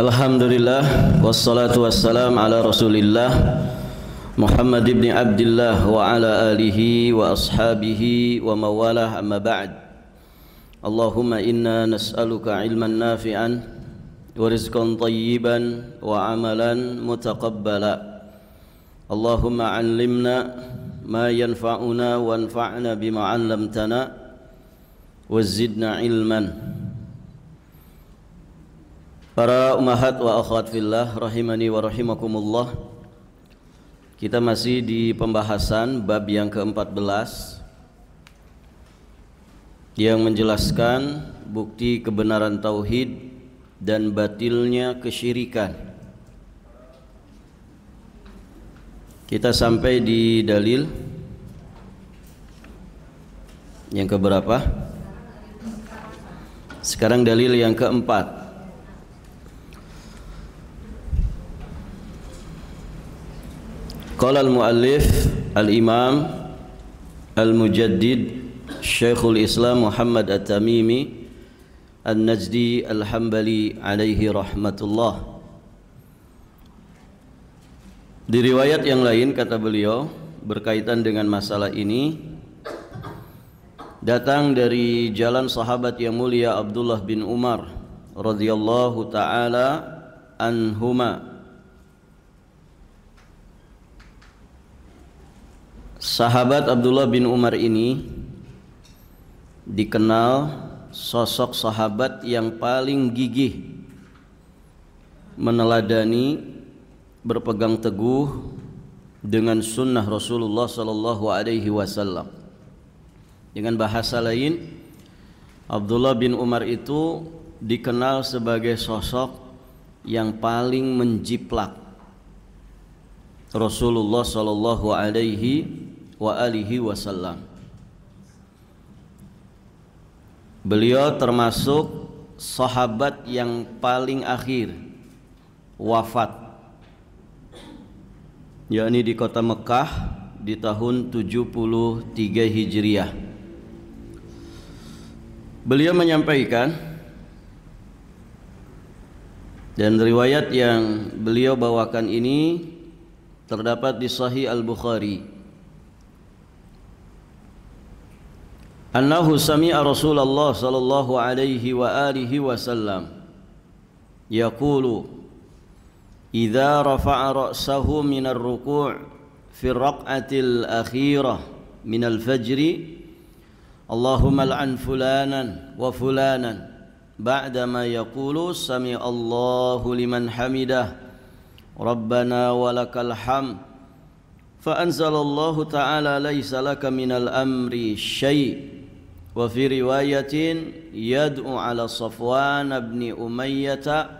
Alhamdulillah wassalatu wassalam ala Rasulillah Muhammad ibn Abdullah wa ala alihi wa ashabihi wa mawalah, amma ba'd. Allahumma inna nas'aluka ilman nafi'an wa rizqan tayyiban wa amalan mutaqabbala. Allahumma 'allimna ma yanfa'una wanfa'na bima 'allamtana wa zidna ilman. Para umahat wa akhwat fillah rahimani wa rahimakumullah, kita masih di pembahasan bab yang ke-14 yang menjelaskan bukti kebenaran tauhid dan batilnya kesyirikan. Kita sampai di dalil yang keberapa? Sekarang dalil yang keempat. Qala al-muallif al-imam al-mujaddid Syekhul Islam Muhammad At-Tamimi An-Najdi Al-Hambali alaihi rahmatullah. Di riwayat yang lain kata beliau berkaitan dengan masalah ini, datang dari jalan sahabat yang mulia Abdullah bin Umar radhiyallahu taala anhuma. Sahabat Abdullah bin Umar ini dikenal sosok sahabat yang paling gigih meneladani, berpegang teguh dengan sunnah Rasulullah sallallahu alaihi wasallam. Dengan bahasa lain, Abdullah bin Umar itu dikenal sebagai sosok yang paling menjiplak Rasulullah sallallahu alaihi wa alihi wasallam. Beliau termasuk sahabat yang paling akhir wafat, yakni di kota Mekah di tahun 73 Hijriah. Beliau menyampaikan, dan riwayat yang beliau bawakan ini terdapat di Sahih Al-Bukhari, annahu sami'a Rasulullah sallallahu alaihi wa alihi wasallam yaqulu idza rafa'a ra'sahu minar ruku' fi ar-raq'atil akhirah minal fajri Allahumma al'an fulanan wa fulanan ba'dama yaqulu sami'a Allahu liman hamidah rabbana walakal hamd fa anzalallahu ta'ala laysa laka minal amri syai'. Wa fi riwayatin yad'u ala Safwan bin Umayyah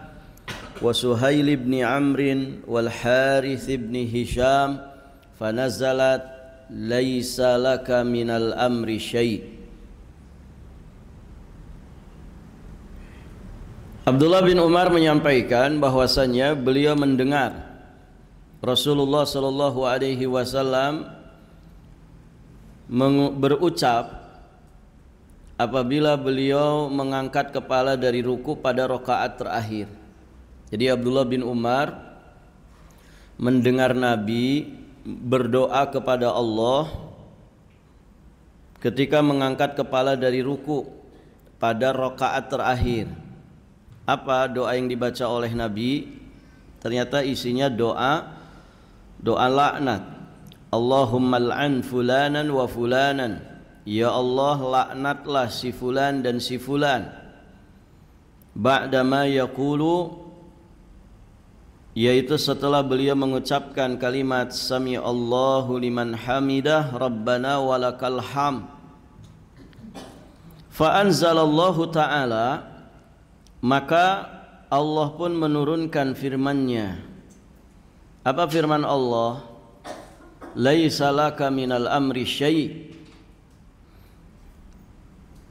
wa Suhail bin Amr wal Harith bin Hisham fanazalat laisa laka minal amri syai'. Abdullah bin Umar menyampaikan bahwasanya beliau mendengar Rasulullah sallallahu alaihi wasallam berucap apabila beliau mengangkat kepala dari ruku pada rakaat terakhir. Jadi Abdullah bin Umar mendengar Nabi berdoa kepada Allah ketika mengangkat kepala dari ruku pada rakaat terakhir. Apa doa yang dibaca oleh Nabi? Ternyata isinya doa laknat. Allahumma al'an fulanan wa fulanan. Ya Allah, laknatlah si fulan dan si fulan. Ba'dama yaqulu, yaitu setelah beliau mengucapkan kalimat sami Allahu liman hamidah rabbana walakal hamd. Fa anzalallahu ta'ala, maka Allah pun menurunkan firman-Nya. Apa firman Allah? Laisa laka minal amri syai'.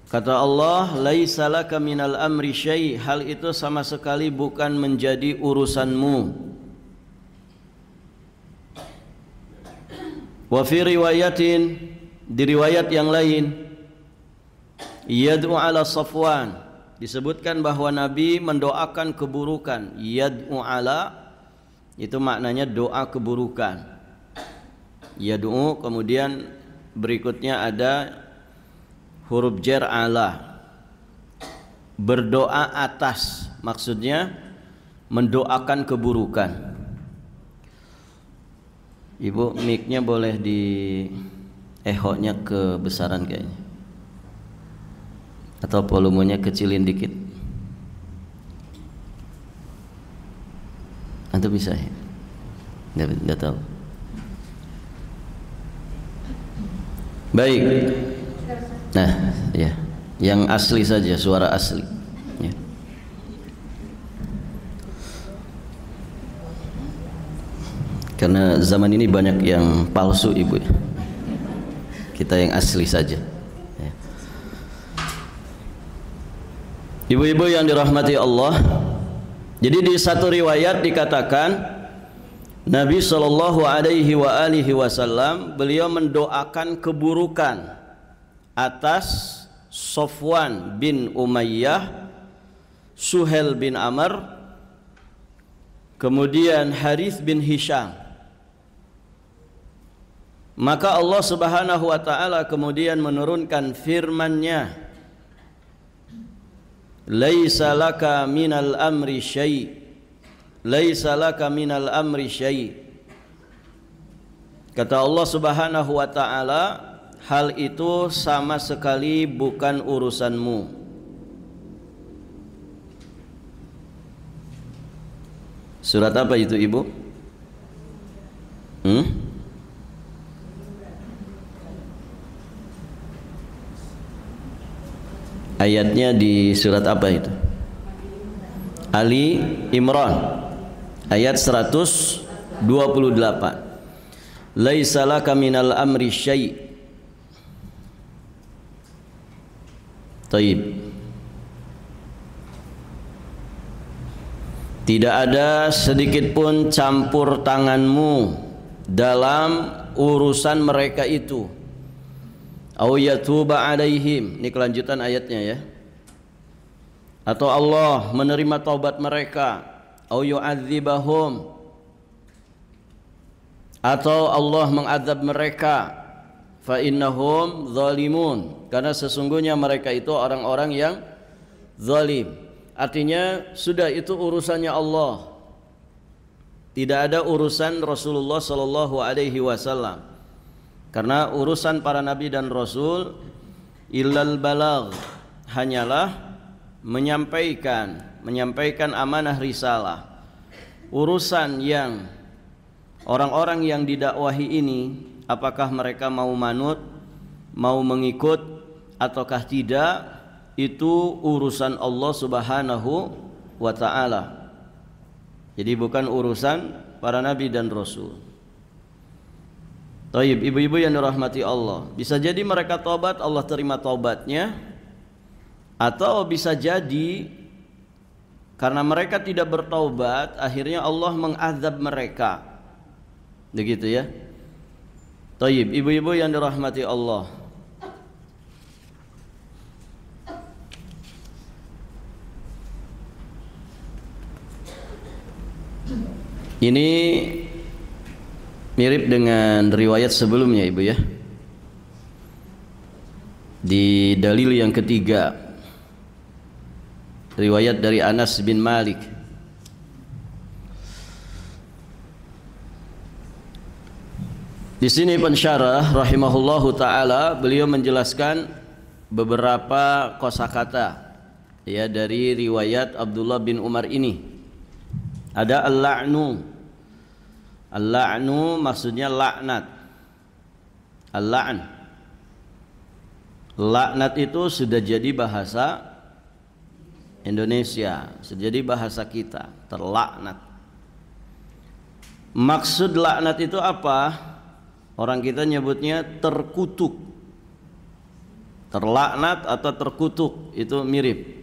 Kata Allah, laisa laka minal amri syai', hal itu sama sekali bukan menjadi urusanmu. Wa fi riwayatin, di riwayat yang lain, yad'u ala Safwan, disebutkan bahwa Nabi mendoakan keburukan. Yad'u ala itu maknanya doa keburukan. Yad'u, kemudian berikutnya ada huruf jar ala, berdoa atas, maksudnya mendoakan keburukan. Ibu, mic-nya boleh di echo-nya kebesaran kayaknya, atau volumenya kecilin dikit. Antum bisa ya? Nggak tahu. Baik. Nah, ya, yang asli saja, suara asli. Ya. Karena zaman ini banyak yang palsu, ibu. Kita yang asli saja. Ya. Ibu-ibu yang dirahmati Allah. Jadi di satu riwayat dikatakan Nabi Shallallahu Alaihi Wasallam beliau mendoakan keburukan atas Sofwan bin Umayyah, Suhel bin Amr, kemudian Harith bin Hisham. Maka Allah Subhanahu wa taala kemudian menurunkan firman-Nya, "Laisa laka minal amri syai'." Laisa laka minal amri syai'. Kata Allah Subhanahu wa taala, hal itu sama sekali bukan urusanmu. Surat apa itu, Ibu? Ayatnya di surat apa itu? Ali Imran ayat 128. Laisa laka minal amri syai'. Taib. Tidak ada sedikit pun campur tanganmu dalam urusan mereka itu. Au yatuba alaihim. Ini kelanjutan ayatnya ya. Atau Allah menerima taubat mereka. Au yu'adzibahum. Atau Allah mengadab mereka. Fa innahum zalimun. Karena sesungguhnya mereka itu orang-orang yang zalim. Artinya sudah itu urusannya Allah. Tidak ada urusan Rasulullah sallallahu alaihi wasallam. Karena urusan para nabi dan rasul illal balagh, hanyalah menyampaikan amanah risalah. Urusan yang orang-orang yang didakwahi ini, apakah mereka mau manut, mau mengikut ataukah tidak, itu urusan Allah Subhanahu wa taala. Jadi bukan urusan para nabi dan rasul. Taib, ibu-ibu yang dirahmati Allah, bisa jadi mereka taubat, Allah terima taubatnya, atau bisa jadi karena mereka tidak bertaubat, akhirnya Allah mengazab mereka. Begitu ya. Taib, ibu-ibu yang dirahmati Allah. Ini mirip dengan riwayat sebelumnya, ibu ya. Di dalil yang ketiga, riwayat dari Anas bin Malik. Di sini pensyarah rahimahullahu taala beliau menjelaskan beberapa kosakata ya dari riwayat Abdullah bin Umar ini. Ada al-la'nu. Al-la'nu maksudnya laknat. Al-la'n. Laknat itu sudah jadi bahasa Indonesia, sudah jadi bahasa kita, terlaknat. Maksud laknat itu apa? Orang kita nyebutnya terkutuk. Terlaknat atau terkutuk itu mirip.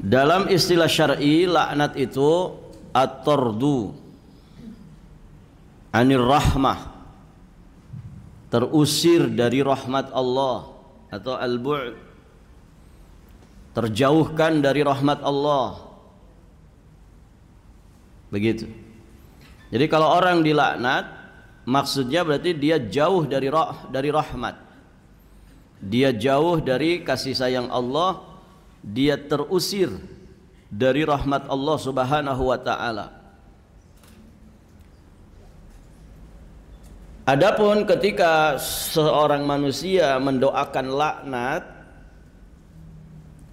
Dalam istilah syar'i, laknat itu at-tardu anir rahmah, terusir dari rahmat Allah, atau al-bu'd terjauhkan dari rahmat Allah. Begitu. Jadi kalau orang dilaknat, maksudnya berarti dia jauh dari rahmat. Dia jauh dari kasih sayang Allah, dia terusir dari rahmat Allah Subhanahu wa taala. Adapun ketika seorang manusia mendoakan laknat,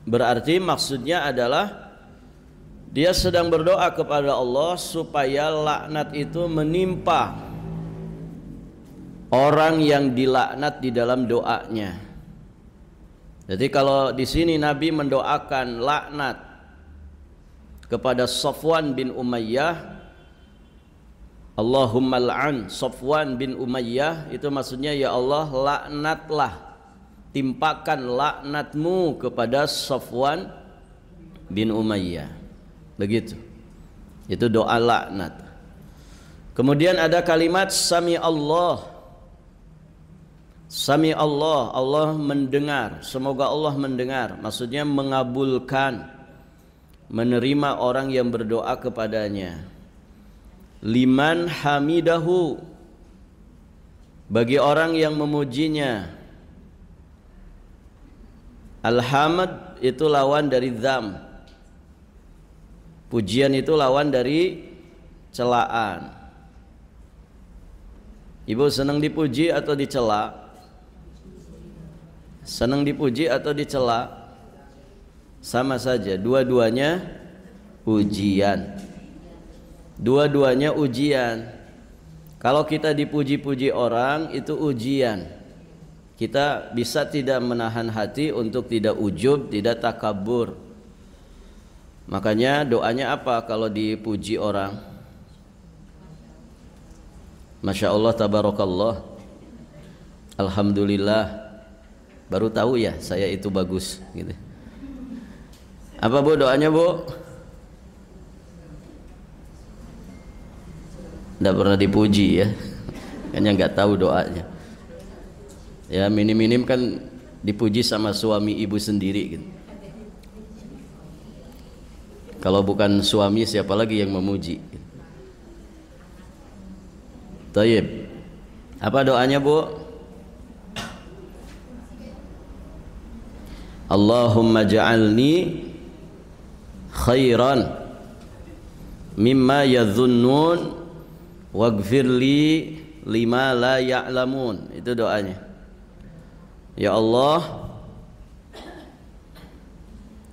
berarti maksudnya adalah dia sedang berdoa kepada Allah supaya laknat itu menimpa orang yang dilaknat di dalam doanya. Jadi kalau di sini Nabi mendoakan laknat kepada Safwan bin Umayyah, Allahumma al'an Safwan bin Umayyah, itu maksudnya ya Allah laknatlah, timpakan laknatmu kepada Safwan bin Umayyah. Begitu. Itu doa laknat. Kemudian ada kalimat Sami Allah. Sami Allah, Allah mendengar. Semoga Allah mendengar. Maksudnya mengabulkan, menerima orang yang berdoa kepadanya. Liman hamidahu, bagi orang yang memujinya. Alhamd itu lawan dari dzam. Pujian itu lawan dari celaan. Ibu senang dipuji atau dicela? Senang dipuji atau dicela? Sama saja, dua-duanya ujian. Dua-duanya ujian. Kalau kita dipuji-puji orang, itu ujian. Kita bisa tidak menahan hati untuk tidak ujub, tidak takabur. Makanya doanya apa kalau dipuji orang? Masya Allah, tabarakallah, alhamdulillah. Baru tahu ya saya itu bagus gitu. Apa Bu doanya Bu? Nggak pernah dipuji ya, kayaknya nggak tahu doanya. Ya minim-minim kan dipuji sama suami ibu sendiri gitu. Kalau bukan suami siapa lagi yang memuji? Tayyib. Apa doanya Bu? Allahumma ja'alni khairan mimma yadhunnun waghfirli lima la ya'lamun. Itu doanya. Ya Allah,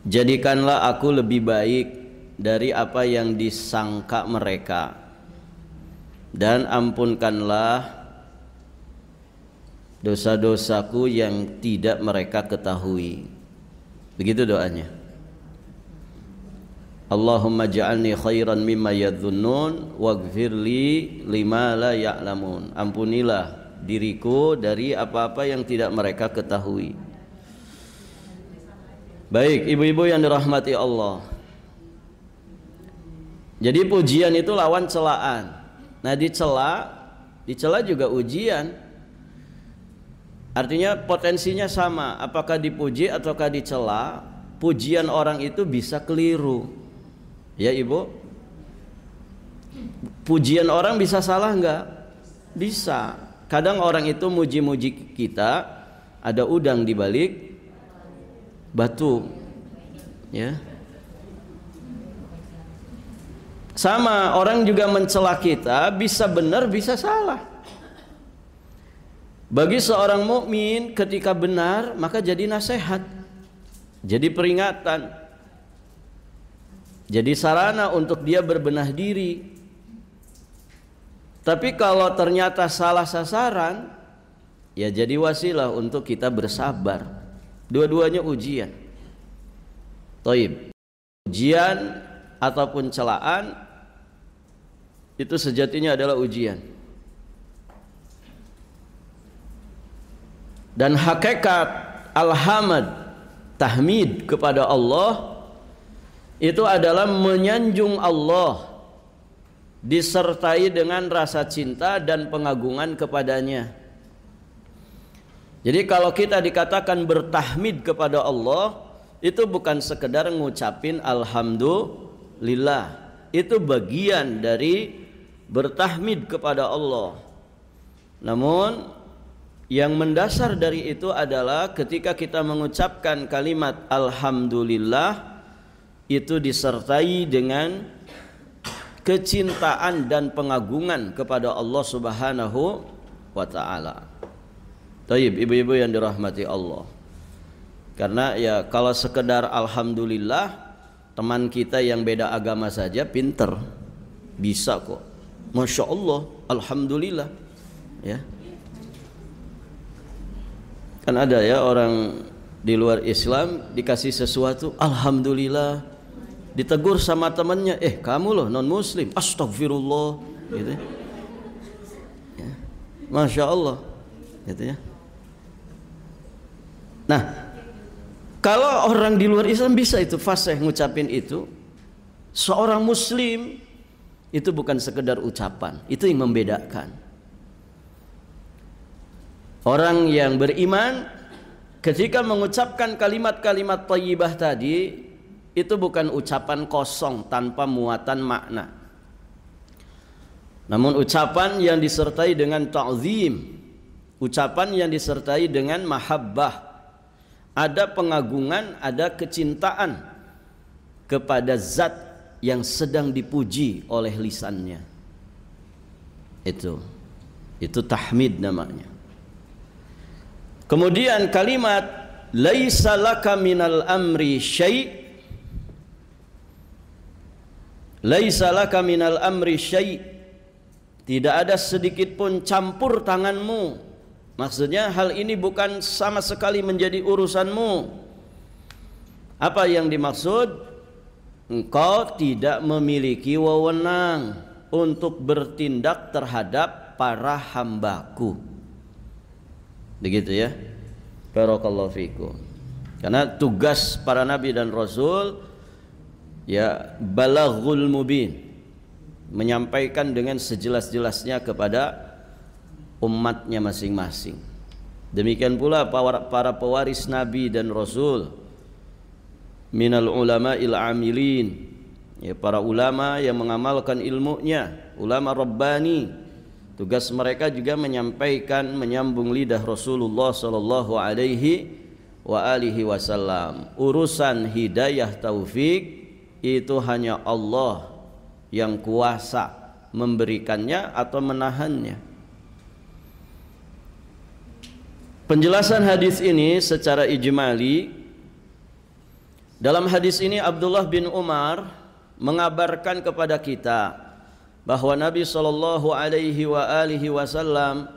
jadikanlah aku lebih baik dari apa yang disangka mereka, dan ampunkanlah dosa-dosaku yang tidak mereka ketahui. Begitu doanya. Allahumma ja'alni khairan mimma yadhunnun waghfirli lima la ya'lamun. Ampunilah diriku dari apa-apa yang tidak mereka ketahui. Baik, ibu-ibu yang dirahmati Allah. Jadi pujian itu lawan celaan. Nah, dicela juga ujian. Artinya potensinya sama. Apakah dipuji ataukah dicela, pujian orang itu bisa keliru. Ya Ibu, pujian orang bisa salah enggak? Bisa. Kadang orang itu muji-muji kita, ada udang di balik batu. Ya. Sama, orang juga mencela kita, bisa benar bisa salah. Bagi seorang mukmin ketika benar maka jadi nasihat, jadi peringatan, jadi sarana untuk dia berbenah diri. Tapi kalau ternyata salah sasaran, ya jadi wasilah untuk kita bersabar. Dua-duanya ujian. Thaib. Ujian ataupun celaan itu sejatinya adalah ujian. Dan hakikat alhamd, tahmid kepada Allah itu adalah menyanjung Allah disertai dengan rasa cinta dan pengagungan kepadanya. Jadi kalau kita dikatakan bertahmid kepada Allah, itu bukan sekedar ngucapin alhamdulillah. Itu bagian dari bertahmid kepada Allah. Namun yang mendasar dari itu adalah ketika kita mengucapkan kalimat alhamdulillah itu disertai dengan kecintaan dan pengagungan kepada Allah Subhanahu wa taala. Taib, ibu-ibu yang dirahmati Allah. Karena ya kalau sekedar alhamdulillah, teman kita yang beda agama saja pinter, bisa kok. Masya Allah, alhamdulillah. Ya. Kan ada ya orang di luar Islam dikasih sesuatu, alhamdulillah. Ditegur sama temannya, kamu loh non muslim, astagfirullah, gitu. Ya. Masya Allah, gitu ya. Nah, kalau orang di luar Islam bisa itu fasih ngucapin itu, seorang muslim itu bukan sekedar ucapan, itu yang membedakan. Orang yang beriman ketika mengucapkan kalimat-kalimat thayyibah tadi itu bukan ucapan kosong tanpa muatan makna. Namun ucapan yang disertai dengan ta'zim, ucapan yang disertai dengan mahabbah, ada pengagungan, ada kecintaan kepada zat yang sedang dipuji oleh lisannya. Itu tahmid namanya. Kemudian kalimat laisa laka minal amri syai', laisa laka minal amri syai', tidak ada sedikit pun campur tanganmu. Maksudnya hal ini bukan sama sekali menjadi urusanmu. Apa yang dimaksud? Engkau tidak memiliki wewenang untuk bertindak terhadap para hambaku. Begitu ya. Barakallahu fikum. Karena tugas para nabi dan rasul ya balaghul mubin, menyampaikan dengan sejelas-jelasnya kepada umatnya masing-masing. Demikian pula para pewaris nabi dan rasul, minal ulama'il amilin, ya, para ulama yang mengamalkan ilmunya, ulama rabbani. Tugas mereka juga menyampaikan, menyambung lidah Rasulullah sallallahu alaihi wa alihi wasallam. Urusan hidayah taufik itu hanya Allah yang kuasa memberikannya atau menahannya. Penjelasan hadis ini secara ijmali, dalam hadis ini Abdullah bin Umar mengabarkan kepada kita bahwa Nabi sallallahu alaihi wa alihi wasallam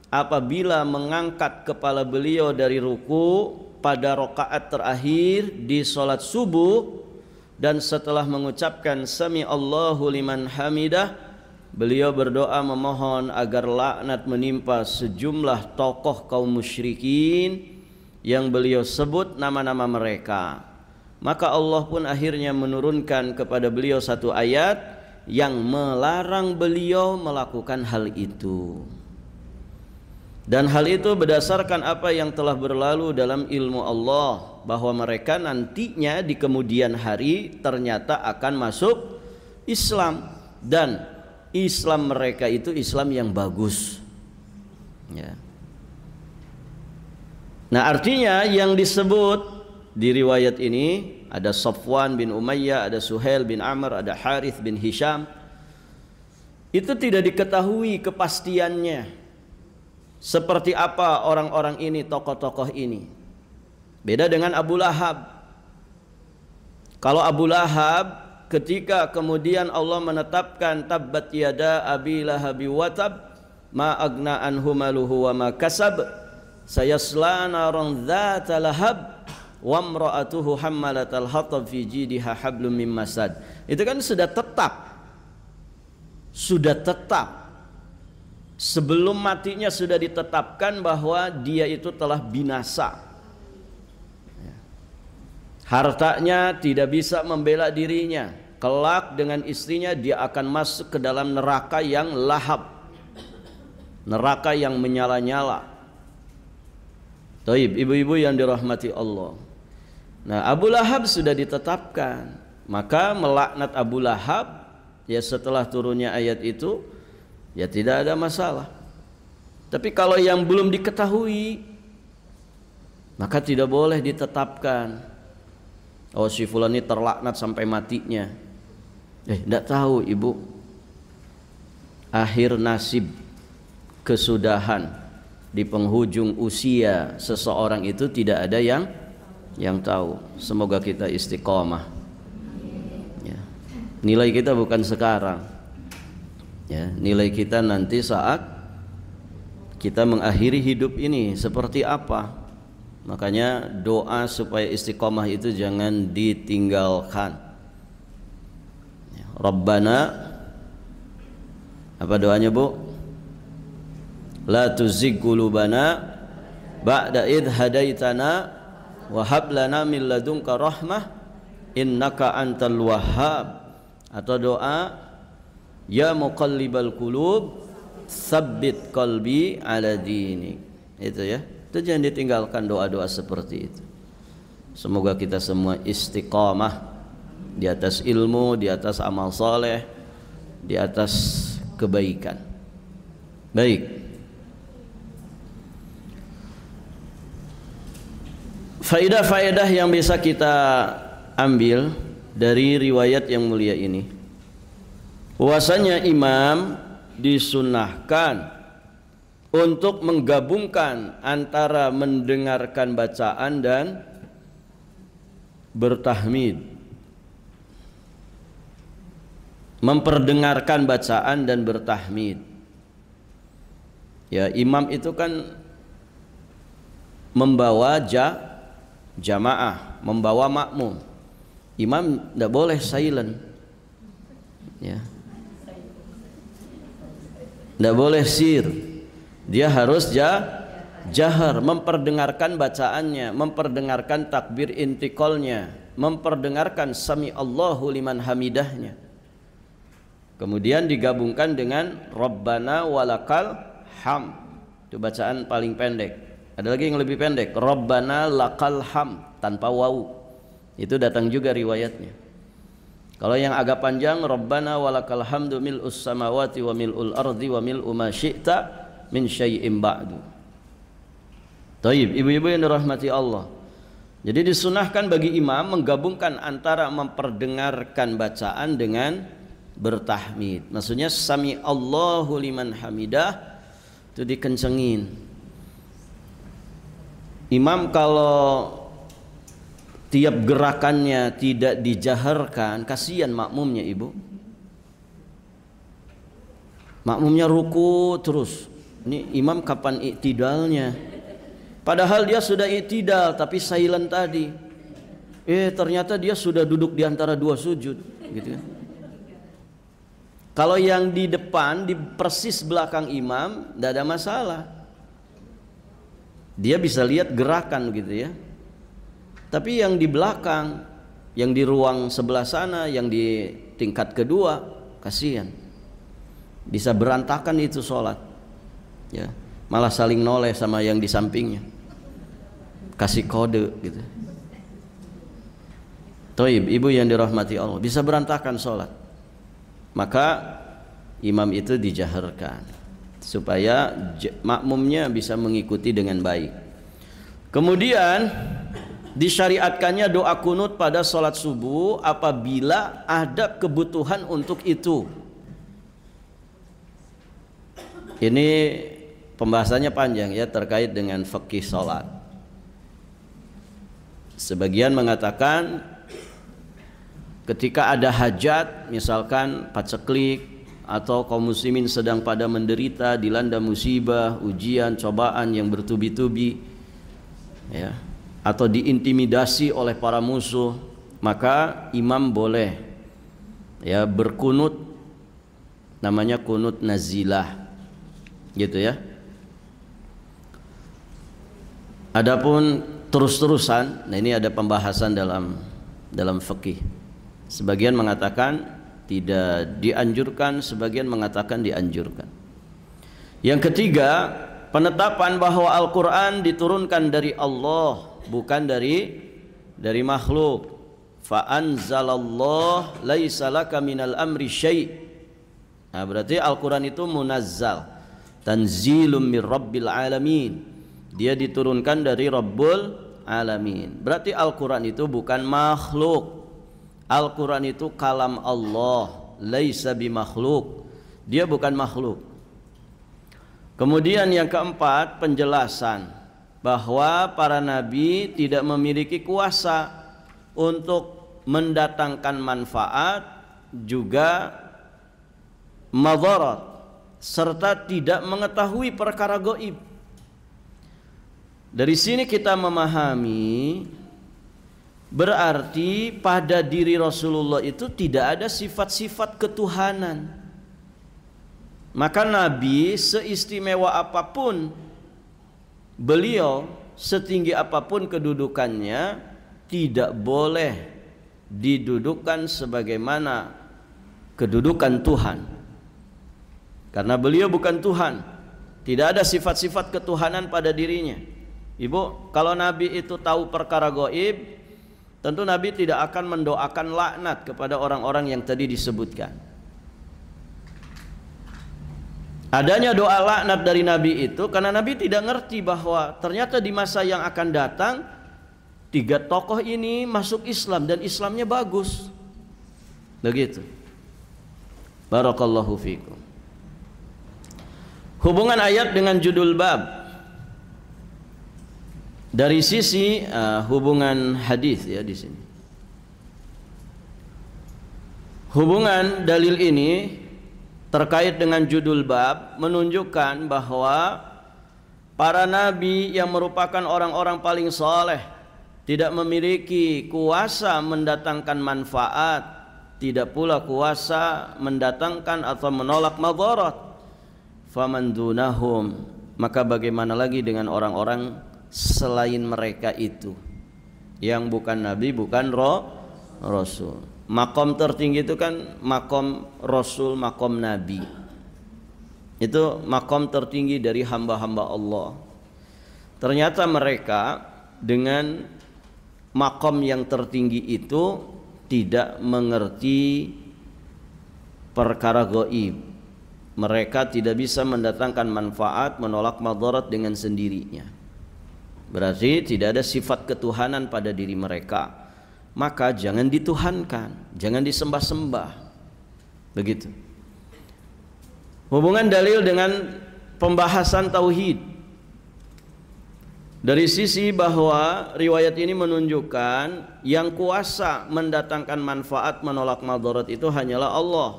apabila mengangkat kepala beliau dari ruku pada rakaat terakhir di salat subuh dan setelah mengucapkan sami Allahu liman hamidah, beliau berdoa memohon agar laknat menimpa sejumlah tokoh kaum musyrikin yang beliau sebut nama-nama mereka. Maka Allah pun akhirnya menurunkan kepada beliau satu ayat yang melarang beliau melakukan hal itu. Dan hal itu berdasarkan apa yang telah berlalu dalam ilmu Allah, bahwa mereka nantinya di kemudian hari ternyata akan masuk Islam, dan Islam mereka itu Islam yang bagus ya. Nah, artinya yang disebut di riwayat ini ada Safwan bin Umayyah, ada Suhail bin Amr, ada Harith bin Hisham. Itu tidak diketahui kepastiannya seperti apa orang-orang ini, tokoh-tokoh ini. Beda dengan Abu Lahab. Kalau Abu Lahab ketika kemudian Allah menetapkan tabbat yada abi lahabi watab ma agna anhu maluhu wa ma kasab sayasla naran dzata lahab wa imra'atuhu hammalatal hatab fi jidha hablum mim masad. Itu kan sudah tetap sebelum matinya sudah ditetapkan bahwa dia itu telah binasa. Hartanya tidak bisa membela dirinya. Kelak dengan istrinya dia akan masuk ke dalam neraka yang lahab, neraka yang menyala-nyala. Taib, ibu-ibu yang dirahmati Allah. Nah, Abu Lahab sudah ditetapkan, maka melaknat Abu Lahab ya setelah turunnya ayat itu ya tidak ada masalah. Tapi kalau yang belum diketahui maka tidak boleh ditetapkan. Oh, si fulan ini terlaknat sampai matinya. Tidak tahu ibu, akhir nasib, kesudahan di penghujung usia seseorang itu tidak ada yang tahu. Semoga kita istiqomah. Ya. Nilai kita bukan sekarang. Ya, nilai kita nanti saat kita mengakhiri hidup ini seperti apa. Makanya doa supaya istiqomah itu jangan ditinggalkan. Ya. Rabbana, apa doanya bu? La tuzigh qulubana ba'da idh hadaitana wa hab lana min ladunka rahmah innaka antal wahhab. Atau doa ya muqallibal qulub tsabbit qalbi ala dinik. Itu ya, itu jangan ditinggalkan doa-doa seperti itu. Semoga kita semua istiqamah di atas ilmu, di atas amal saleh, di atas kebaikan. Baik, faedah-faedah yang bisa kita ambil dari riwayat yang mulia ini, bahwasanya imam disunnahkan untuk menggabungkan antara mendengarkan bacaan dan bertahmid, memperdengarkan bacaan dan bertahmid. Ya, imam itu kan membawa jamaah, membawa makmum. Imam tidak boleh silent, ya, tidak boleh sir, dia harus jahar, memperdengarkan bacaannya, memperdengarkan takbir intiqalnya, memperdengarkan sami Allahu liman hamidahnya. Kemudian digabungkan dengan Rabbana walakal ham, itu bacaan paling pendek. Ada lagi yang lebih pendek, Rabbana lakal ham tanpa wawu. Itu datang juga riwayatnya. Kalau yang agak panjang, Rabbana walakal hamdu mil'us samawati wa mil'ul ardi wa mil'u ma syi'ta min syai'im ba'du. Taib, ibu-ibu yang dirahmati Allah. Jadi disunahkan bagi imam menggabungkan antara memperdengarkan bacaan dengan bertahmid. Maksudnya sami Allahu liman hamidah itu dikencengin. Imam kalau tiap gerakannya tidak dijaharkan, kasihan makmumnya ibu. Makmumnya ruku terus. Ini imam kapan iktidalnya? Padahal dia sudah iktidal tapi silent tadi. Ternyata dia sudah duduk di antara dua sujud, gitu kan. Kalau yang di depan, di persis belakang imam, tidak ada masalah. Dia bisa lihat gerakan gitu ya. Tapi yang di belakang, yang di ruang sebelah sana, yang di tingkat kedua, kasihan. Bisa berantakan itu sholat. Ya, malah saling noleh sama yang di sampingnya. Kasih kode gitu. Toib, ibu yang dirahmati Allah, bisa berantakan sholat. Maka imam itu dijaharkan supaya makmumnya bisa mengikuti dengan baik. Kemudian disyariatkannya doa kunut pada sholat subuh apabila ada kebutuhan untuk itu. Ini pembahasannya panjang ya, terkait dengan fikih sholat. Sebagian mengatakan ketika ada hajat, misalkan paceklik atau kaum muslimin sedang pada menderita, dilanda musibah, ujian, cobaan yang bertubi-tubi, ya, atau diintimidasi oleh para musuh, maka imam boleh ya berkunut, namanya kunut nazilah, gitu ya. Adapun terus-terusan, nah ini ada pembahasan dalam fikih. Sebagian mengatakan tidak dianjurkan, sebagian mengatakan dianjurkan. Yang ketiga, penetapan bahwa Al-Quran diturunkan dari Allah, bukan dari dari makhluk. Fa anzalallah laisa laka minal amri syai'. Nah, berarti Al-Qur'an itu munazzal, tanzilum mir rabbil alamin. Dia diturunkan dari Rabbul Alamin. Berarti Al-Quran itu bukan makhluk. Al-Quran itu kalam Allah, laisa bimakhluk. Dia bukan makhluk. Kemudian yang keempat, penjelasan bahwa para nabi tidak memiliki kuasa untuk mendatangkan manfaat juga madharat, serta tidak mengetahui perkara gaib. Dari sini kita memahami berarti pada diri Rasulullah itu tidak ada sifat-sifat ketuhanan. Maka Nabi seistimewa apapun beliau, setinggi apapun kedudukannya, tidak boleh didudukkan sebagaimana kedudukan Tuhan. Karena beliau bukan Tuhan, tidak ada sifat-sifat ketuhanan pada dirinya. Ibu, kalau Nabi itu tahu perkara gaib, tentu Nabi tidak akan mendoakan laknat kepada orang-orang yang tadi disebutkan. Adanya doa laknat dari Nabi itu karena Nabi tidak ngerti bahwa ternyata di masa yang akan datang 3 tokoh ini masuk Islam dan Islamnya bagus. Begitu. Barakallahu fikum. Hubungan ayat dengan judul bab dari sisi hubungan hadis ya di sini. Hubungan dalil ini terkait dengan judul bab menunjukkan bahwa para nabi yang merupakan orang-orang paling saleh tidak memiliki kuasa mendatangkan manfaat, tidak pula kuasa mendatangkan atau menolak madharat. Faman dunahum, maka bagaimana lagi dengan orang-orang selain mereka itu yang bukan nabi, bukan rasul. Makom tertinggi itu kan makom rasul, makom nabi. Itu makom tertinggi dari hamba-hamba Allah. Ternyata mereka dengan makom yang tertinggi itu tidak mengerti perkara gaib. Mereka tidak bisa mendatangkan manfaat, menolak madarat dengan sendirinya. Berarti tidak ada sifat ketuhanan pada diri mereka. Maka jangan dituhankan, jangan disembah-sembah. Begitu. Hubungan dalil dengan pembahasan tauhid. Dari sisi bahwa riwayat ini menunjukkan yang kuasa mendatangkan manfaat, menolak madarat itu hanyalah Allah.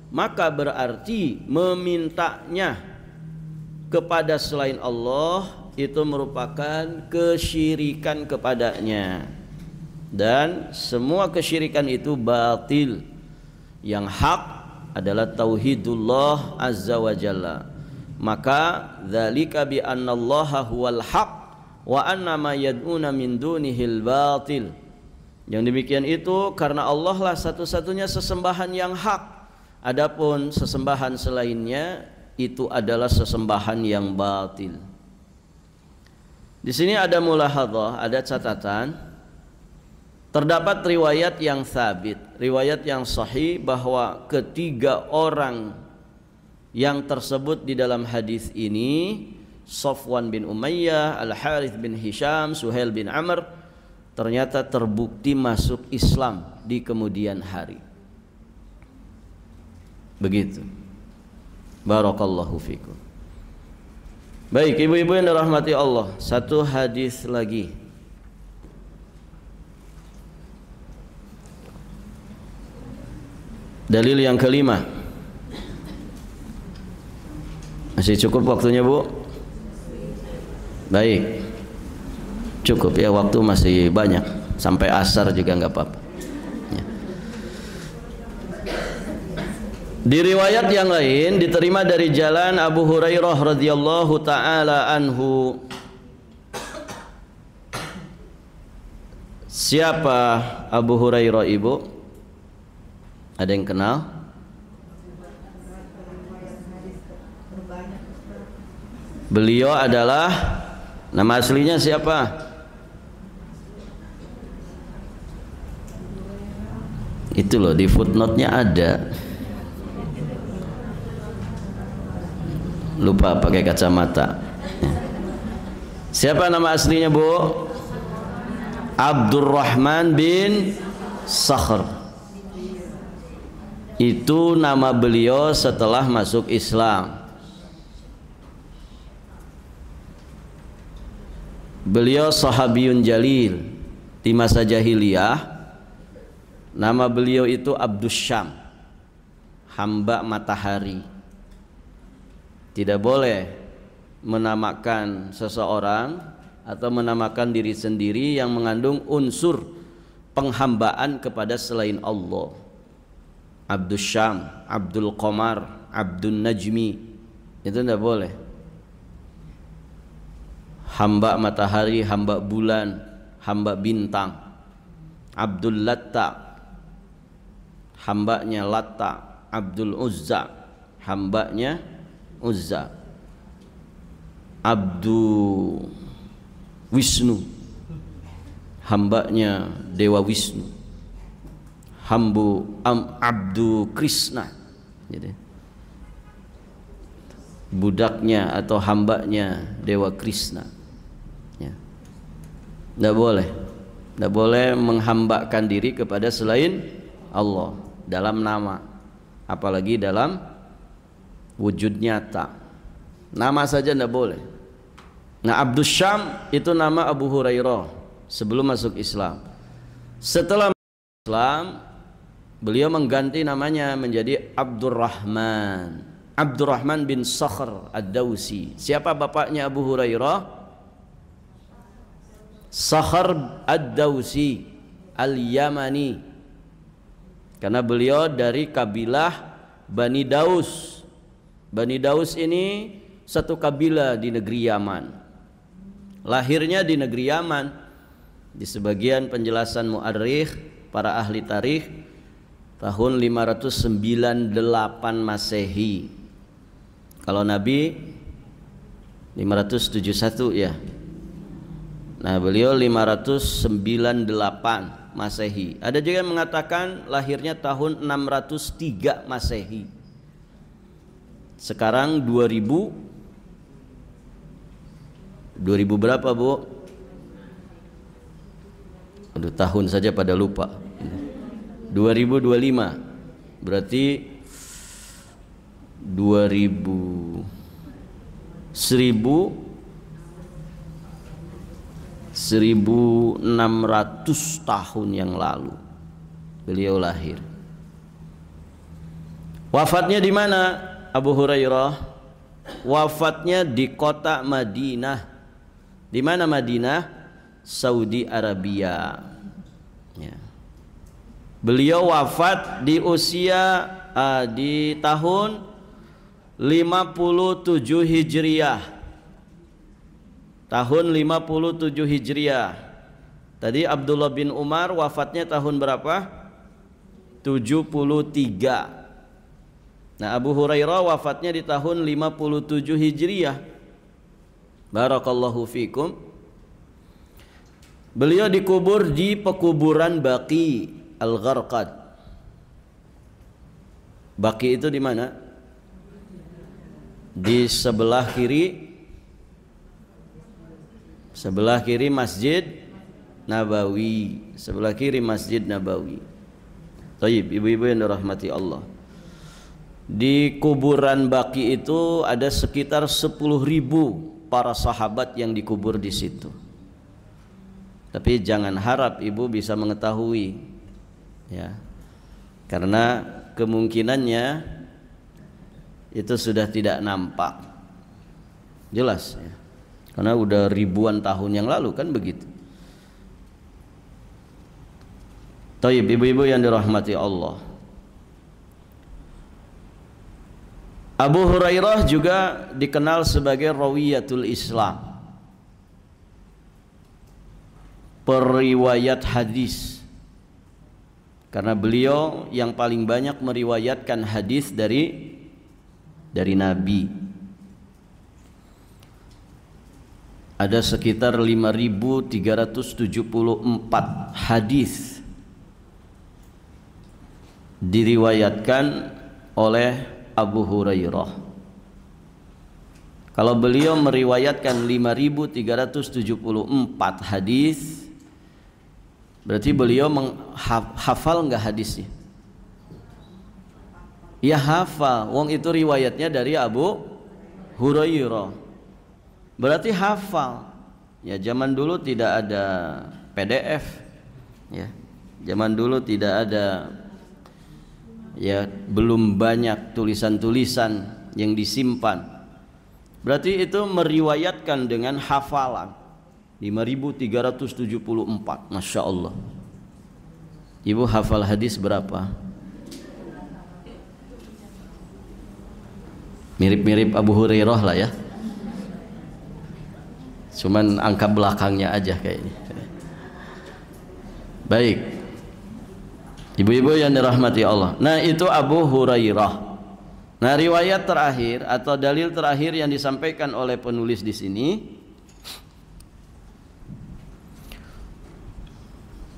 Maka berarti memintanya kepada selain Allah itu merupakan kesyirikan kepadanya, dan semua kesyirikan itu batil. Yang hak adalah tauhidullah azza wa jalla. Maka dzalika bi annallaha huwal haq wa anna ma yad'una min dunihil batil. Yang demikian itu karena Allah lah satu-satunya sesembahan yang hak, adapun sesembahan selainnya itu adalah sesembahan yang batil. Di sini ada mulahadzah, ada catatan. Terdapat riwayat yang sabit, riwayat yang sahih bahwa ketiga orang yang tersebut di dalam hadis ini, Safwan bin Umayyah, Al-Harith bin Hisham, Suhail bin Amr, ternyata terbukti masuk Islam di kemudian hari. Begitu. Barakallahu fikum. Baik, ibu-ibu yang dirahmati Allah, satu hadis lagi. Dalil yang kelima. Masih cukup waktunya, Bu? Baik. Cukup ya, waktu masih banyak. Sampai asar juga enggak apa-apa. Di riwayat yang lain diterima dari jalan Abu Hurairah radhiyallahu taala anhu. Siapa Abu Hurairah, Ibu? Ada yang kenal? Beliau adalah, nama aslinya siapa? Itu loh, di footnote-nya ada. Lupa pakai kacamata. Siapa nama aslinya, Bu? Abdurrahman bin Sakhr. Itu nama beliau setelah masuk Islam. Beliau sahabiyun jalil di masa jahiliyah. Nama beliau itu Abdus Syam, hamba matahari. Tidak boleh menamakan seseorang atau menamakan diri sendiri yang mengandung unsur penghambaan kepada selain Allah. Abdus Syam, Abdul Qamar, Abdul Najmi, itu tidak boleh. Hamba matahari, hamba bulan, hamba bintang. Abdul Latta, hambanya Latta. Abdul Uzza, hambanya Uzza. Abdu Wisnu, hambanya Dewa Wisnu. Abdu Krishna, jadi budaknya atau hambanya Dewa Krishna. Ya. Tidak boleh menghambakan diri kepada selain Allah dalam nama, apalagi dalam wujud nyata. Nama saja tidak boleh. Nah, Abdus Syam itu nama Abu Hurairah sebelum masuk Islam. Setelah masuk Islam, beliau mengganti namanya menjadi Abdurrahman. Abdurrahman bin Sakhr Ad-Dawsi. Siapa bapaknya Abu Hurairah? Sakhr Ad-Dawsi Al-Yamani. Karena beliau dari kabilah Bani Daus. Bani Daus ini satu kabilah di negeri Yaman. Lahirnya di negeri Yaman. Di sebagian penjelasan mu'arrikh, para ahli tarikh, tahun 598 Masehi. Kalau Nabi 571 ya. Nah, beliau 598 Masehi. Ada juga yang mengatakan lahirnya tahun 603 Masehi. Sekarang 2000 berapa, Bu? Aduh, tahun saja pada lupa. 2025. Berarti 1600 tahun yang lalu beliau lahir. Wafatnya di mana Abu Hurairah? Wafatnya di kota Madinah. Di mana Madinah? Saudi Arabia. Ya. Beliau wafat di usia di tahun 57 Hijriah. Tahun 57 Hijriah. Tadi Abdullah bin Umar wafatnya tahun berapa? 73. Nah, Abu Hurairah wafatnya di tahun 57 Hijriah. Barakallahu fikum. Beliau dikubur di pekuburan Baqi Al-Gharqad. Baqi itu di mana? Di sebelah kiri Masjid Nabawi. Sebelah kiri Masjid Nabawi. Taib, ibu-ibu yang dirahmati Allah. Di kuburan Baqi itu ada sekitar 10.000 para sahabat yang dikubur di situ. Tapi jangan harap ibu bisa mengetahui, ya, karena kemungkinannya itu sudah tidak nampak jelas, ya. Karena udah ribuan tahun yang lalu kan begitu. Taib, ibu-ibu yang dirahmati Allah. Abu Hurairah juga dikenal sebagai rawiyatul Islam, periwayat hadis, karena beliau yang paling banyak meriwayatkan hadis dari Nabi. Ada sekitar 5.374 hadis diriwayatkan oleh Abu Hurairah. Kalau beliau meriwayatkan 5.374 hadis, berarti beliau menghafal enggak hadisnya? Ya hafal. Wong itu riwayatnya dari Abu Hurairah. Berarti hafal. Ya zaman dulu tidak ada PDF. Ya. Zaman dulu tidak ada, ya belum banyak tulisan-tulisan yang disimpan. Berarti itu meriwayatkan dengan hafalan 5.374. Masya Allah. Ibu hafal hadis berapa? Mirip-mirip Abu Hurairah lah ya. Cuman angka belakangnya aja kayaknya. Baik. Ibu-ibu yang dirahmati Allah. Nah, itu Abu Hurairah. Nah, riwayat terakhir atau dalil terakhir yang disampaikan oleh penulis di sini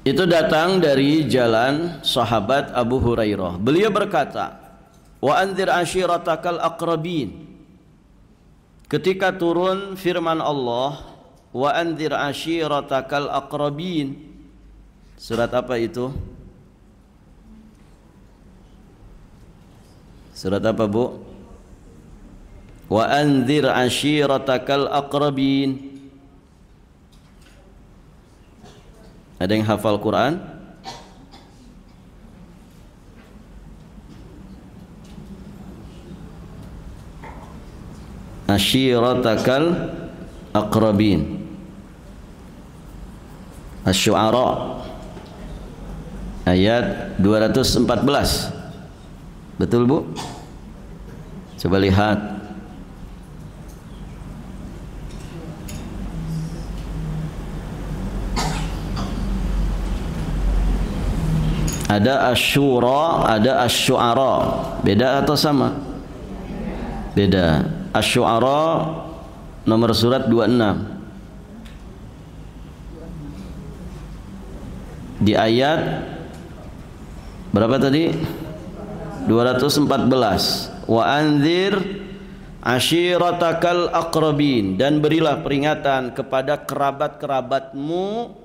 itu datang dari jalan sahabat Abu Hurairah. Beliau berkata, "Wa anzir ashiratakal aqrabin." Ketika turun firman Allah, "Wa anzir ashiratakal aqrabin." Surat apa itu? Surat apa, Bu? Wa anzir ashiratakal aqrabin. Ada yang hafal Quran? Ashiratakal aqrabin. Asy-Syu'ara ayat 214. Betul, Bu? Coba lihat. Ada Asy-Syura, ada Asy-Syu'ara. Beda atau sama? Beda. Asy-Syu'ara nomor surat 26. Di ayat berapa tadi? 214. Wa anzir ashiratakal aqrabin, dan berilah peringatan kepada kerabat-kerabatmu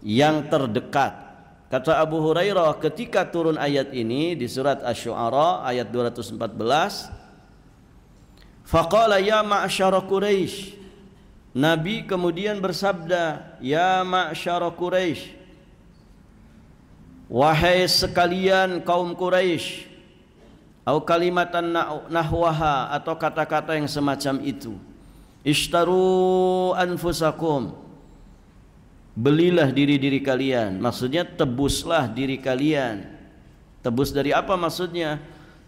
yang terdekat. Kata Abu Hurairah, ketika turun ayat ini di surat Asy-Syu'ara ayat 214, faqala ya ma'syara Quraisy. Nabi kemudian bersabda, ya ma'syara Quraisy, wahai sekalian kaum Quraisy, atau kalimatan nahwaha, atau kata-kata yang semacam itu. Ishtaru anfusakum, belilah diri-diri kalian. Maksudnya tebuslah diri kalian. Tebus dari apa maksudnya?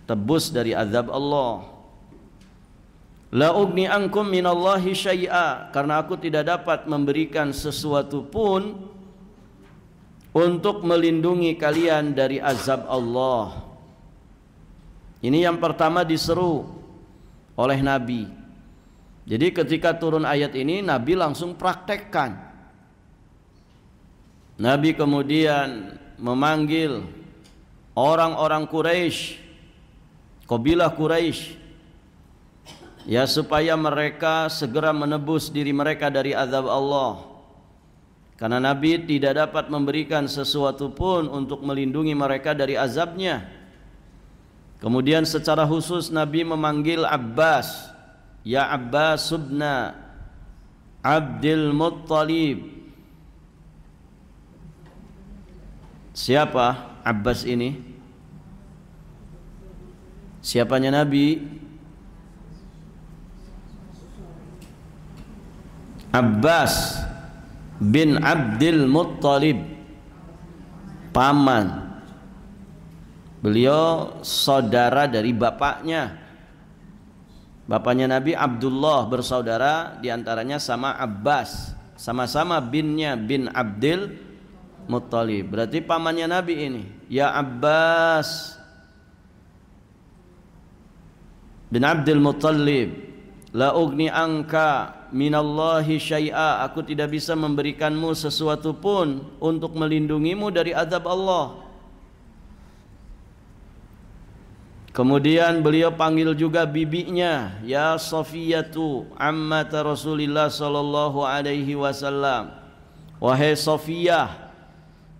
Tebus dari azab Allah. La ugni ankum minallahi syai'a, karena aku tidak dapat memberikan sesuatu pun untuk melindungi kalian dari azab Allah. Ini yang pertama diseru oleh Nabi. Jadi ketika turun ayat ini, Nabi langsung praktekkan. Nabi kemudian memanggil orang-orang Quraisy, kabilah Quraisy, ya supaya mereka segera menebus diri mereka dari azab Allah. Karena Nabi tidak dapat memberikan sesuatu pun untuk melindungi mereka dari azabnya. Kemudian secara khusus Nabi memanggil Abbas, ya Abbas ibna Abdul Muttalib. Siapa Abbas ini? Siapanya Nabi? Abbas bin Abdul Muttalib, paman. Beliau saudara dari bapaknya. Bapaknya Nabi Abdullah, bersaudara diantaranya sama Abbas, sama-sama binnya bin Abdul Muttalib. Berarti pamannya Nabi ini. Ya Abbas bin Abdul Muttalib, la ugni angka minallahi syai'a, aku tidak bisa memberikanmu sesuatu pun untuk melindungimu dari azab Allah. Kemudian beliau panggil juga bibinya, ya Safiyatu ammata Rasulillah sallallahu alaihi wasallam. Wahai Safiyah,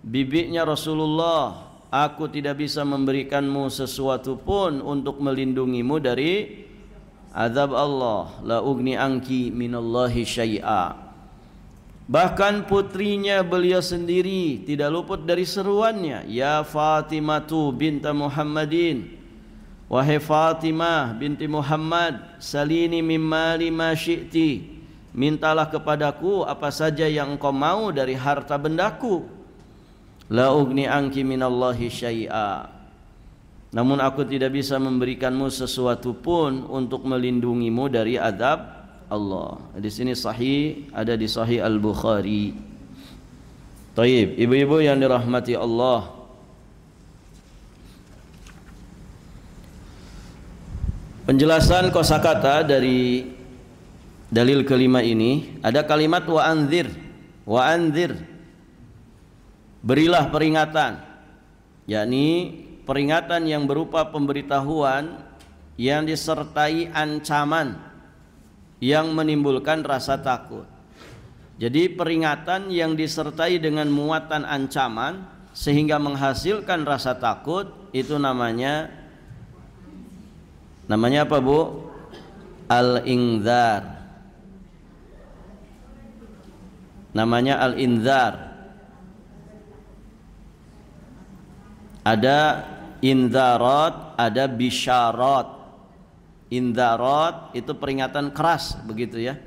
bibinya Rasulullah, aku tidak bisa memberikanmu sesuatu pun untuk melindungimu dari azab Allah. La ugni anki minallahi syai'a. Bahkan putrinya beliau sendiri tidak luput dari seruannya, ya Fatimatu binta Muhammadin, wahai Fatimah binti Muhammad, salini mimmali ma syi'ti, mintalah kepadaku apa saja yang engkau mau dari harta bendaku. La ugni anki minallahi syai'a, namun aku tidak bisa memberikanmu sesuatu pun untuk melindungimu dari azab Allah. Di sini sahih, ada di Sahih Al-Bukhari. Taib, ibu-ibu yang dirahmati Allah, penjelasan kosakata dari dalil kelima ini ada kalimat wa anzir. Wa anzir, berilah peringatan, yakni peringatan yang berupa pemberitahuan yang disertai ancaman yang menimbulkan rasa takut. Jadi peringatan yang disertai dengan muatan ancaman sehingga menghasilkan rasa takut, itu namanya apa Bu? Al-inzar. Namanya al-inzar. Ada inzarat, ada bisyarat. Inzarat itu peringatan keras begitu ya,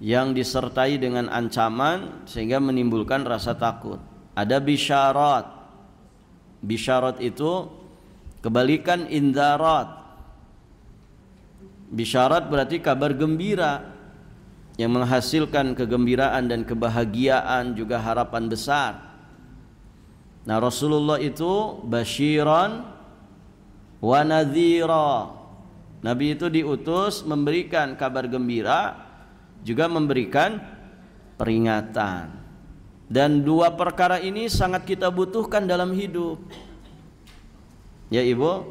yang disertai dengan ancaman sehingga menimbulkan rasa takut. Ada bisyarat. Bisyarat itu kebalikan inzarat. Bisyarat berarti kabar gembira yang menghasilkan kegembiraan dan kebahagiaan, juga harapan besar. Nah, Rasulullah itu basyiran wa nadhira. Nabi itu diutus memberikan kabar gembira, juga memberikan peringatan. Dan dua perkara ini sangat kita butuhkan dalam hidup. Ya Ibu,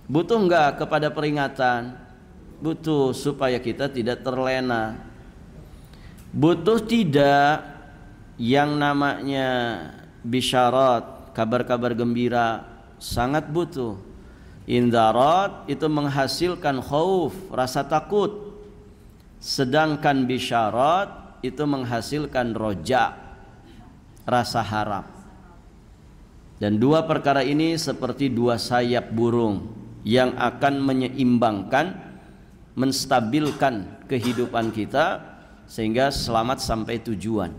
butuh enggak kepada peringatan? Butuh, supaya kita tidak terlena. Butuh tidak yang namanya bisyarat, kabar-kabar gembira? Sangat butuh. Indarat itu menghasilkan khauf, rasa takut. Sedangkan bisyarat itu menghasilkan roja, rasa harap. Dan dua perkara ini seperti dua sayap burung yang akan menyeimbangkan, menstabilkan kehidupan kita sehingga selamat sampai tujuan.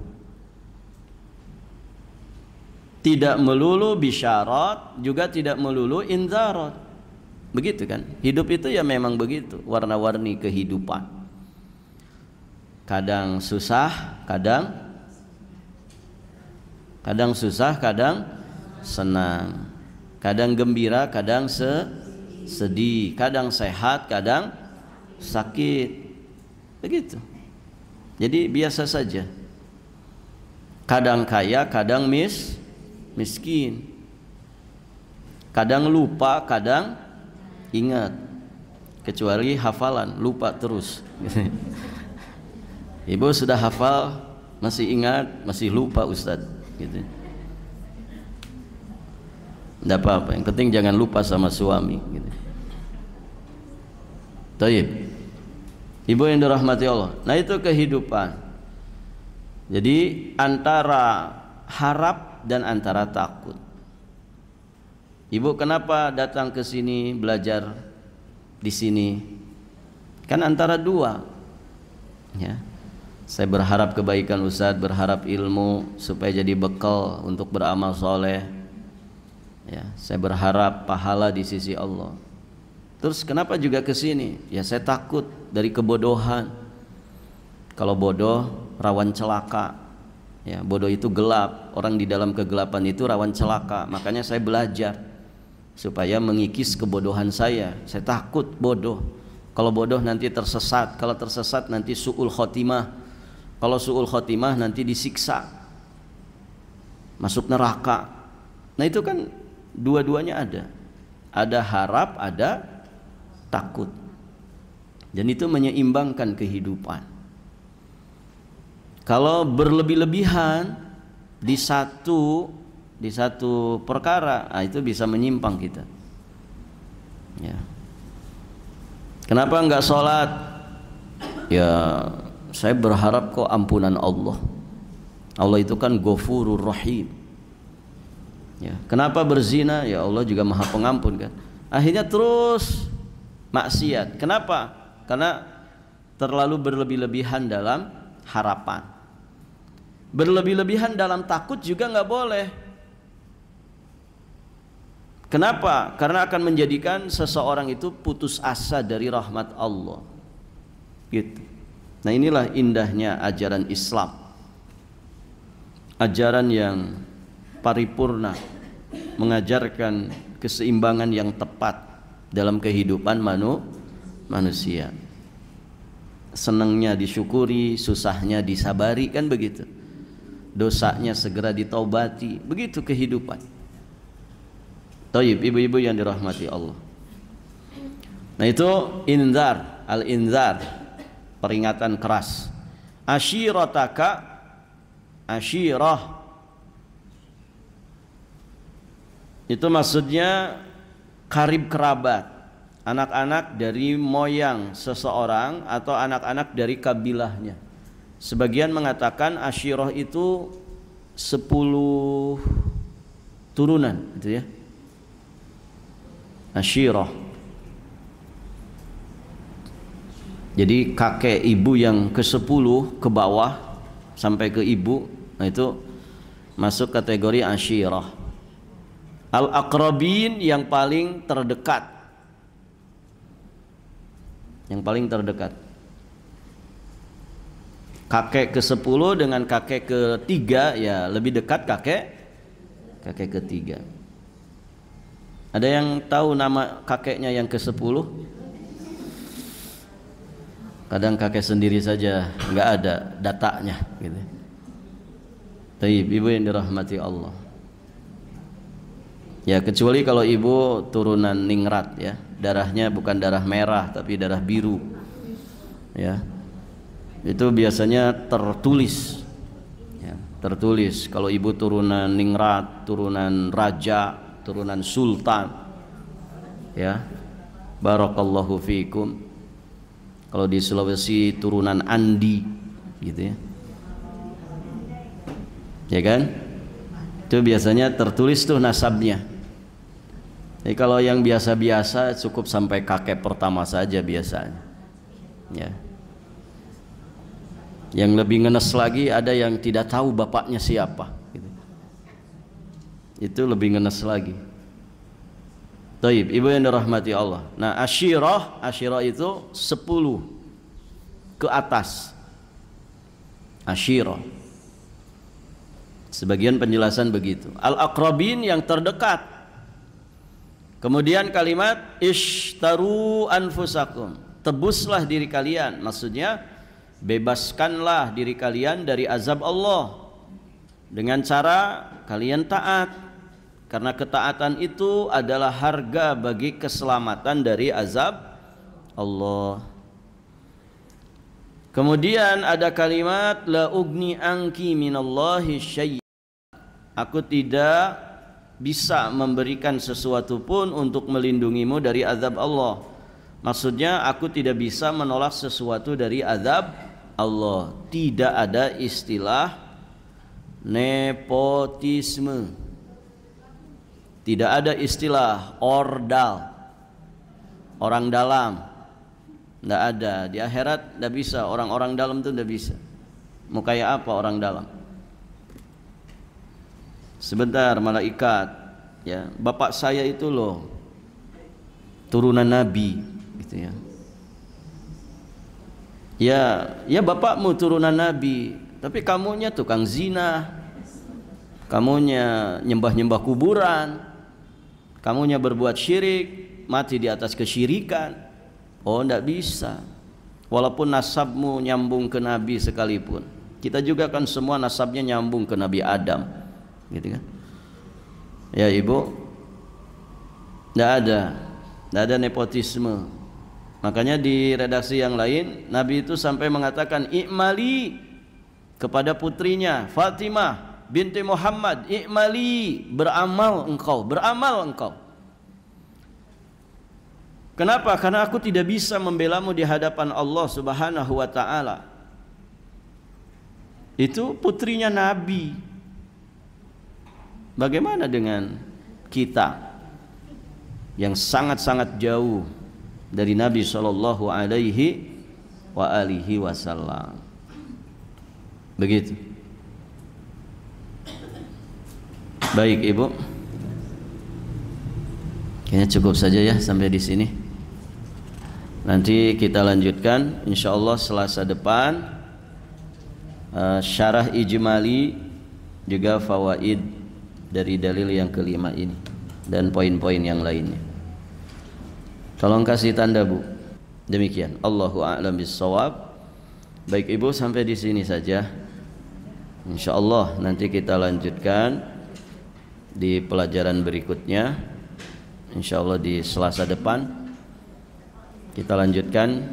Tidak melulu bisyarat, juga tidak melulu indarat. Begitu kan? Hidup itu ya memang begitu, warna-warni kehidupan. Kadang susah, kadang susah, kadang senang. Kadang gembira, kadang sedih. Kadang sehat, kadang sakit. Begitu. Jadi biasa saja. Kadang kaya, kadang miskin. Kadang lupa, kadang ingat. Kecuali hafalan, lupa terus. Ibu sudah hafal, masih ingat, masih lupa Ustadz gitu. Tidak apa-apa, yang penting jangan lupa sama suami gitu. Taib, ibu yang dirahmati Allah. Nah itu kehidupan. Jadi antara harap dan antara takut. Ibu kenapa datang ke sini belajar di sini? Kan antara dua. Ya. Saya berharap kebaikan Ustadz, berharap ilmu supaya jadi bekal untuk beramal soleh. Ya, saya berharap pahala di sisi Allah. Terus kenapa juga ke sini? Ya saya takut dari kebodohan. Kalau bodoh rawan celaka. Ya, bodoh itu gelap. Orang di dalam kegelapan itu rawan celaka. Makanya saya belajar supaya mengikis kebodohan saya. Saya takut bodoh. Kalau bodoh nanti tersesat. Kalau tersesat nanti su'ul khotimah. Kalau su'ul khotimah nanti disiksa, masuk neraka. Nah itu kan dua-duanya ada. ada harap, ada takut. Dan itu menyeimbangkan kehidupan. Kalau berlebih-lebihan di satu perkara, itu bisa menyimpang kita. Ya. Kenapa enggak sholat? Ya, saya berharap kok ampunan Allah. Allah itu kan Ghafurur Rahim. Ya. Kenapa berzina? Ya Allah juga Maha Pengampun kan. Akhirnya terus maksiat. Kenapa? Karena terlalu berlebih-lebihan dalam harapan. Berlebih-lebihan dalam takut juga nggak boleh. Kenapa? Karena akan menjadikan seseorang itu putus asa dari rahmat Allah. Gitu. Nah, inilah indahnya ajaran Islam. Ajaran yang paripurna, mengajarkan keseimbangan yang tepat dalam kehidupan manusia. Senangnya disyukuri, susahnya disabari, kan begitu. Dosanya segera ditaubati, begitu kehidupan. Thayyib, ibu-ibu yang dirahmati Allah. Nah, itu inzar, al-inzar, peringatan keras. Ashirataka, ashirah, itu maksudnya karib kerabat, anak-anak dari moyang seseorang atau anak-anak dari kabilahnya. Sebagian mengatakan ashirah itu 10 turunan, gitu ya. Ashirah. Jadi kakek ibu yang ke-10 ke bawah sampai ke ibu, nah itu masuk kategori ashirah. Al-aqrabin yang paling terdekat. Yang paling terdekat. Kakek ke-10 dengan kakek ke-3, ya lebih dekat kakek ke-3. Ada yang tahu nama kakeknya yang ke-10? Kadang kakek sendiri saja nggak ada datanya gitu. Tapi ibu yang dirahmati Allah. Ya, kecuali kalau ibu turunan ningrat ya, darahnya bukan darah merah tapi darah biru. Ya. Itu biasanya tertulis. Ya, tertulis kalau ibu turunan ningrat, turunan raja, turunan sultan. Ya. Barakallahu fiikum. Kalau di Sulawesi turunan Andi gitu ya. Ya kan? Itu biasanya tertulis tuh nasabnya. Jadi kalau yang biasa-biasa cukup sampai kakek pertama saja biasanya. Ya. Yang lebih ngenes lagi ada yang tidak tahu bapaknya siapa gitu. Itu lebih ngenes lagi. Taib, ibu yang dirahmati Allah. Nah, ashirah itu 10 ke atas. Ashirah. Sebagian penjelasan begitu. Al-aqrabin yang terdekat. Kemudian kalimat ishtaru anfusakum. Tebuslah diri kalian. Maksudnya bebaskanlah diri kalian dari azab Allah dengan cara kalian taat. Karena ketaatan itu adalah harga bagi keselamatan dari azab Allah. Kemudian ada kalimat la ugni anki minallahi syai'a. Aku tidak bisa memberikan sesuatu pun untuk melindungimu dari azab Allah. Maksudnya aku tidak bisa menolak sesuatu dari azab Allah. Tidak ada istilah nepotisme. Tidak ada istilah ordal, orang dalam. Tidak ada. Di akhirat tidak bisa. Orang-orang dalam itu tidak bisa. Mau kayak apa orang dalam? Sebentar, malaikat, ya, bapak saya itu loh turunan Nabi, gitu ya. Ya bapakmu turunan Nabi, tapi kamunya tukang zina, kamunya nyembah-nyembah kuburan, kamunya berbuat syirik, mati di atas kesyirikan. Oh, tidak bisa. Walaupun nasabmu nyambung ke Nabi sekalipun. Kita juga kan semua nasabnya nyambung ke Nabi Adam, gitu kan? Ya ibu, Tidak ada nepotisme. Makanya di redaksi yang lain Nabi itu sampai mengatakan i'mali kepada putrinya Fatimah binti Muhammad, i'mali, beramal engkau. Kenapa? Karena aku tidak bisa membelamu di hadapan Allah Subhanahu wa taala. Itu putrinya Nabi. Bagaimana dengan kita yang sangat-sangat jauh dari Nabi sallallahu alaihi wasallam? Begitu. Baik, Ibu. Kayaknya cukup saja ya sampai di sini. Nanti kita lanjutkan insyaallah Selasa depan, syarah ijmali juga fawaid dari dalil yang kelima ini dan poin-poin yang lainnya. Tolong kasih tanda, Bu. Demikian. Allahu a'lam bissawab. Baik, Ibu, sampai di sini saja. Insyaallah nanti kita lanjutkan di pelajaran berikutnya. Insyaallah di Selasa depan kita lanjutkan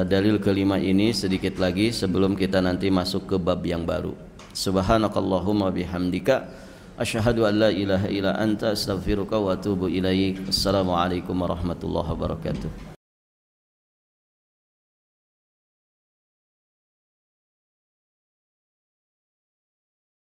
dalil kelima ini sedikit lagi sebelum kita nanti masuk ke bab yang baru. Subhanakallahumma bihamdika asyhadu an la ilaha illa anta astaghfiruka wa atubu ilaik. Assalamualaikum warahmatullahi wabarakatuh.